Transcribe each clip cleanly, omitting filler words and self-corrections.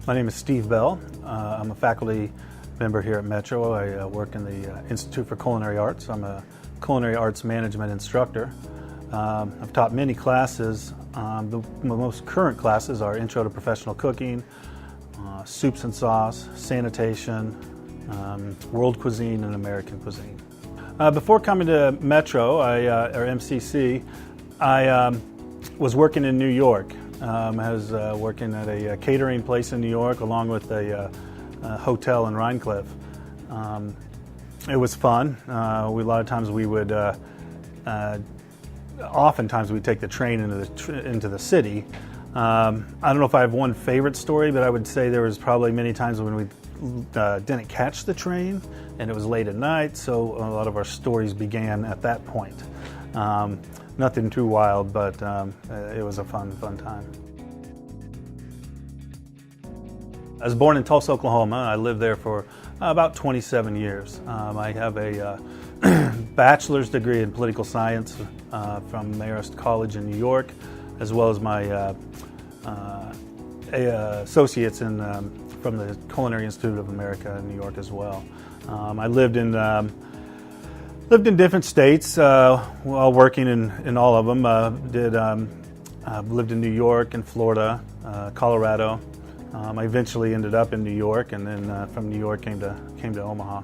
My name is Steve Bell. I'm a faculty member here at Metro. I work in the Institute for Culinary Arts. I'm a culinary arts management instructor. I've taught many classes. The most current classes are Intro to Professional Cooking, Soups and Sauce, Sanitation, World Cuisine, and American Cuisine. Before coming to Metro, or MCC, I was working in New York. I was working at a catering place in New York along with a hotel in Rhinecliff. It was fun. A lot of times we would, oftentimes we'd take the train into the city. I don't know if I have one favorite story, but I would say there was probably many times when we didn't catch the train and it was late at night, so a lot of our stories began at that point. Nothing too wild, but it was a fun time. I was born in Tulsa, Oklahoma. I lived there for about 27 years. I have a bachelor's degree in political science from Marist College in New York, as well as my associates from the Culinary Institute of America in New York as well. I lived in different states while working in all of them. Lived in New York and Florida, Colorado. I eventually ended up in New York, and then from New York came to Omaha.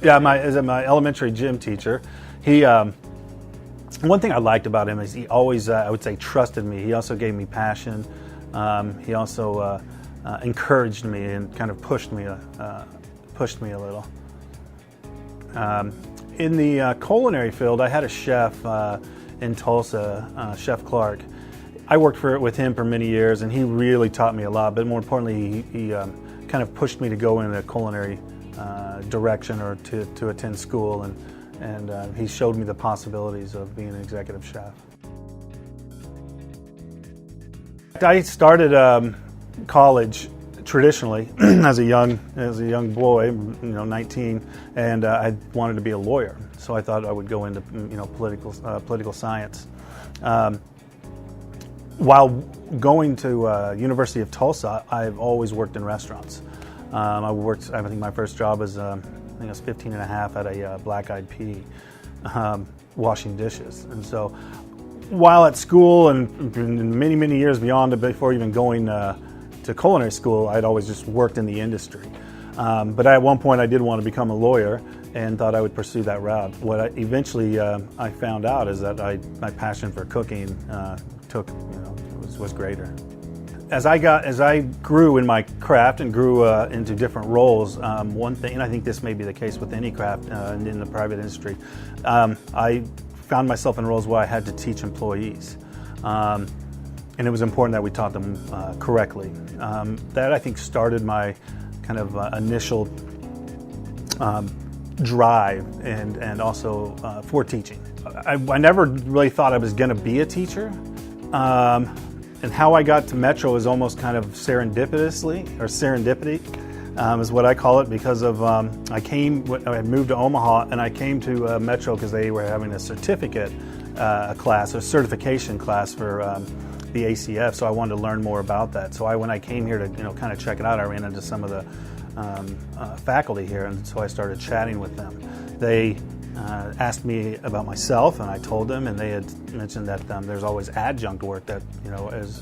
Yeah, my elementary gym teacher, he one thing I liked about him is he always, I would say, trusted me. He also gave me passion. He also encouraged me and kind of pushed me a little. In the culinary field, I had a chef in Tulsa, Chef Clark. I worked with him for many years, and he really taught me a lot, but more importantly, he kind of pushed me to go in a culinary direction or to attend school, and he showed me the possibilities of being an executive chef. I started college traditionally as a young boy, 19, and I wanted to be a lawyer. So I thought I would go into political science. While going to University of Tulsa, I've always worked in restaurants. I think my first job was I think I was 15 and a half at a Black Eyed Pea, washing dishes. And so while at school and many years beyond, before even going to culinary school, I'd always just worked in the industry. But at one point I did want to become a lawyer and thought I would pursue that route. What eventually I found out is that my passion for cooking was greater. As I grew in my craft and grew into different roles, one thing, and I think this may be the case with any craft in the private industry, I found myself in roles where I had to teach employees. And it was important that we taught them correctly. That, I think, started my kind of initial drive and also for teaching. I never really thought I was going to be a teacher. And how I got to Metro is almost kind of serendipity is what I call it, because of I had moved to Omaha and I came to Metro because they were having a certificate class, a certification class for the ACF, so I wanted to learn more about that. So when I came here to kind of check it out, I ran into some of the faculty here, and so I started chatting with them. They asked me about myself, and I told them, and they had mentioned that there's always adjunct work that is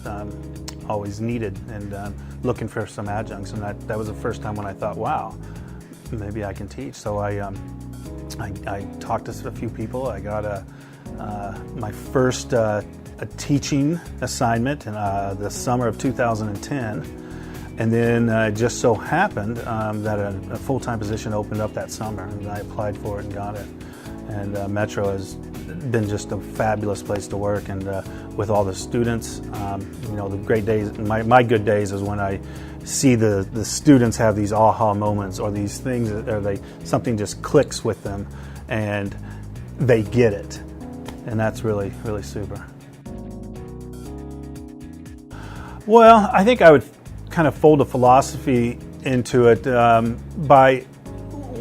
always needed, and looking for some adjuncts, and that was the first time when I thought, wow, maybe I can teach. So I talked to a few people. I got my first a teaching assignment in the summer of 2010, and then it just so happened that a full-time position opened up that summer, and I applied for it and got it. And Metro has been just a fabulous place to work, and with all the students, the great days. My good days is when I see the students have these aha moments, or these things, or something just clicks with them, and they get it, and that's really super. Well, I think I would kind of fold a philosophy into it by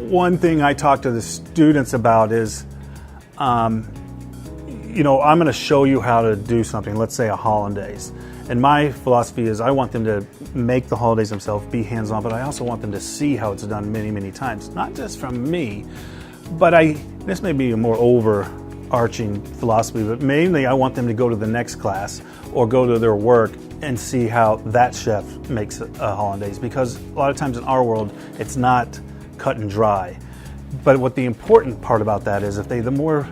one thing I talk to the students about is I'm going to show you how to do something, let's say a hollandaise. And my philosophy is I want them to make the hollandaise themselves, be hands-on, but I also want them to see how it's done many, many times. Not just from me, but this may be a more overarching philosophy, but mainly I want them to go to the next class or go to their work and see how that chef makes a hollandaise, because a lot of times in our world it's not cut and dry. But what the important part about that is the more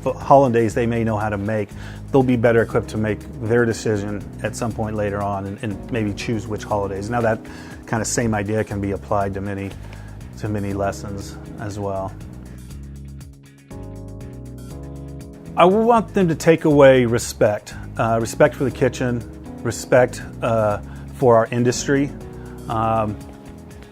hollandaise they may know how to make, they'll be better equipped to make their decision at some point later on and maybe choose which hollandaise. Now that kind of same idea can be applied to many lessons as well. I want them to take away respect. Respect for the kitchen, respect for our industry.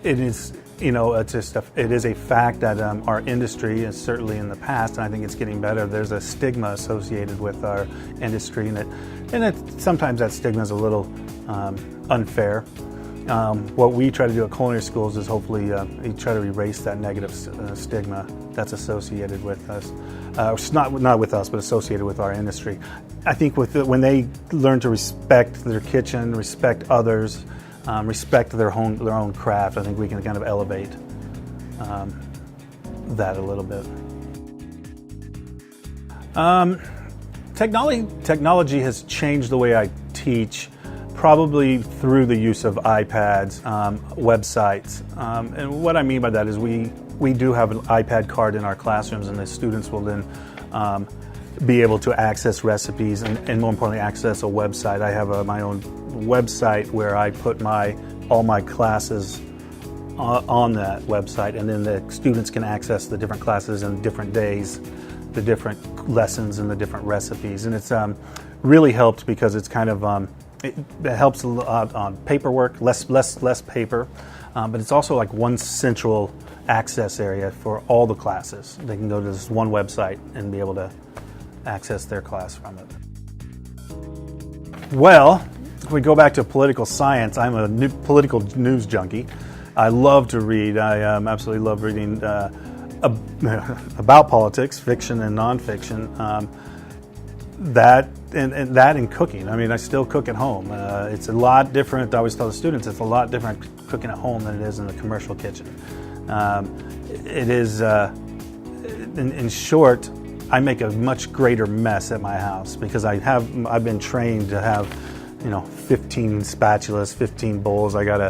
It is, it is a fact that our industry is certainly in the past, and I think it's getting better. There's a stigma associated with our industry, and sometimes that stigma is a little unfair. What we try to do at culinary schools is hopefully we try to erase that negative stigma that's associated with us. Not with us, but associated with our industry. I think when they learn to respect their kitchen, respect others, respect their own craft, I think we can kind of elevate that a little bit. Technology has changed the way I teach, probably through the use of iPads, websites. And what I mean by that is we do have an iPad card in our classrooms, and the students will then be able to access recipes and more importantly access a website. I have my own website where I put all my classes on that website, and then the students can access the different classes and different days, the different lessons and the different recipes. And it's really helped because it's kind of it helps a lot on paperwork, less paper, but it's also like one central access area for all the classes. They can go to this one website and be able to access their class from it. Well, if we go back to political science, I'm a political news junkie. I love to read. I absolutely love reading about politics, fiction and nonfiction. That and cooking. I mean, I still cook at home. It's a lot different. I always tell the students it's a lot different cooking at home than it is in the commercial kitchen. It is, in short, I make a much greater mess at my house because I've been trained to have, 15 spatulas, 15 bowls. I got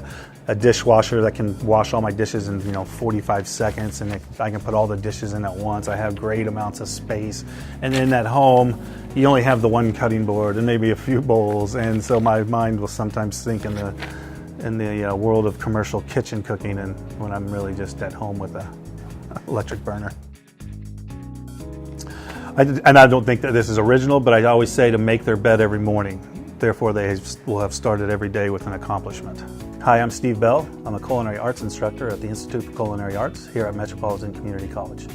a dishwasher that can wash all my dishes in 45 seconds, and I can put all the dishes in at once. I have great amounts of space. And then at home, you only have the one cutting board and maybe a few bowls, and so my mind will sometimes sink in the world of commercial kitchen cooking, and when I'm really just at home with an electric burner. And I don't think that this is original, but I always say to make their bed every morning. Therefore, they will have started every day with an accomplishment. Hi, I'm Steve Bell. I'm a culinary arts instructor at the Institute for Culinary Arts here at Metropolitan Community College.